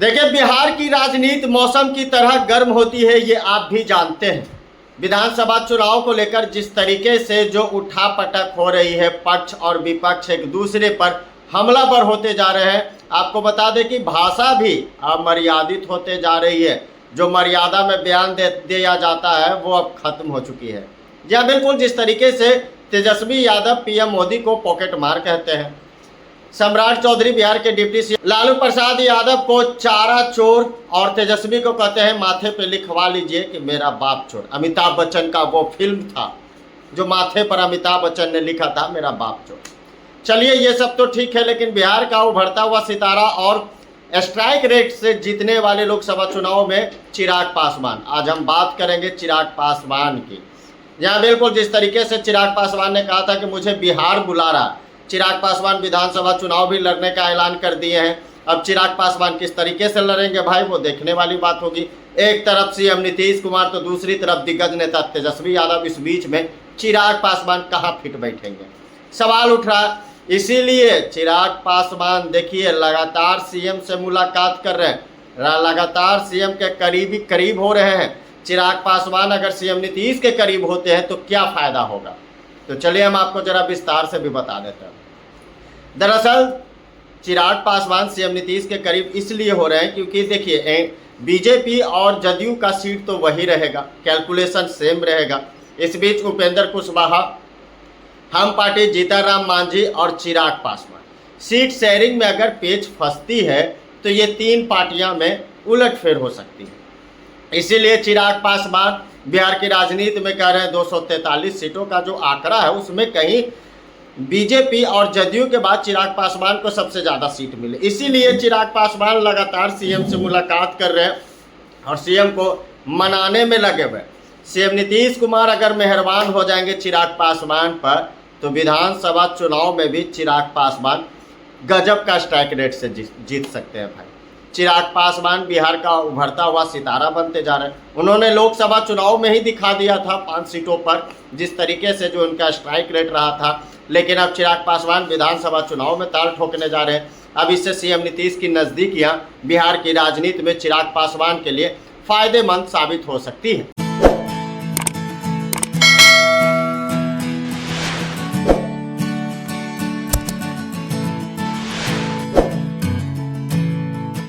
देखिए, बिहार की राजनीति मौसम की तरह गर्म होती है, ये आप भी जानते हैं। विधानसभा चुनाव को लेकर जिस तरीके से जो उठापटक हो रही है, पक्ष और विपक्ष एक दूसरे पर हमलावर होते जा रहे हैं। आपको बता दें कि भाषा भी अमर्यादित होते जा रही है। जो मर्यादा में बयान दिया जाता है वो अब खत्म हो चुकी है। या बिल्कुल जिस तरीके से तेजस्वी यादव पीएम मोदी को पॉकेट मार कहते हैं, सम्राट चौधरी बिहार के डिप्टी सीएम लालू प्रसाद यादव को चारा चोर और तेजस्वी को कहते हैं माथे पे लिखवा लीजिए कि मेरा बाप चोर। अमिताभ बच्चन का वो फिल्म था जो माथे पर अमिताभ बच्चन ने लिखा था मेरा बाप चोर। चलिए, ये सब तो ठीक है, लेकिन बिहार का उभरता हुआ सितारा और स्ट्राइक रेट से जीतने वाले लोकसभा चुनाव में चिराग पासवान। आज हम बात करेंगे चिराग पासवान की। यहाँ बिल्कुल जिस तरीके से चिराग पासवान ने कहा था कि मुझे बिहार बुला रहा, चिराग पासवान विधानसभा चुनाव भी लड़ने का ऐलान कर दिए हैं। अब चिराग पासवान किस तरीके से लड़ेंगे भाई, वो देखने वाली बात होगी। एक तरफ सीएम नीतीश कुमार तो दूसरी तरफ दिग्गज नेता तेजस्वी यादव। इस बीच में चिराग पासवान कहाँ फिट बैठेंगे, सवाल उठ रहा है। इसीलिए चिराग पासवान देखिए लगातार सीएम से मुलाकात कर रहे हैं, लगातार सीएम के करीब हो रहे हैं। चिराग पासवान अगर सीएम नीतीश के करीब होते हैं तो क्या फायदा होगा, तो चलिए हम आपको जरा विस्तार से भी बता देते हैं। दरअसल चिराग पासवान सीएम नीतीश के करीब इसलिए हो रहे हैं क्योंकि देखिए बीजेपी और जदयू का सीट तो वही रहेगा, कैलकुलेशन सेम रहेगा। इस बीच उपेंद्र कुशवाहा, हम पार्टी, जीतनराम मांझी और चिराग पासवान, सीट शेयरिंग में अगर पेच फंसती है तो ये तीन पार्टियां में उलटफेर हो सकती है। इसीलिए चिराग पासवान बिहार की राजनीति में कह रहे हैं 243 सीटों का जो आंकड़ा है उसमें कहीं बीजेपी और जदयू के बाद चिराग पासवान को सबसे ज़्यादा सीट मिले। इसीलिए चिराग पासवान लगातार सीएम से मुलाकात कर रहे हैं और सीएम को मनाने में लगे हुए। सीएम नीतीश कुमार अगर मेहरबान हो जाएंगे चिराग पासवान पर तो विधानसभा चुनाव में भी चिराग पासवान गजब का स्ट्राइक रेट से जीत सकते हैं भाई। चिराग पासवान बिहार का उभरता हुआ सितारा बनते जा रहे हैं। उन्होंने लोकसभा चुनाव में ही दिखा दिया था 5 सीटों पर जिस तरीके से जो उनका स्ट्राइक रेट रहा था, लेकिन अब चिराग पासवान विधानसभा चुनाव में ताल ठोकने जा रहे हैं। अब इससे सीएम नीतीश की नज़दीकियां बिहार की राजनीति में चिराग पासवान के लिए फायदेमंद साबित हो सकती है।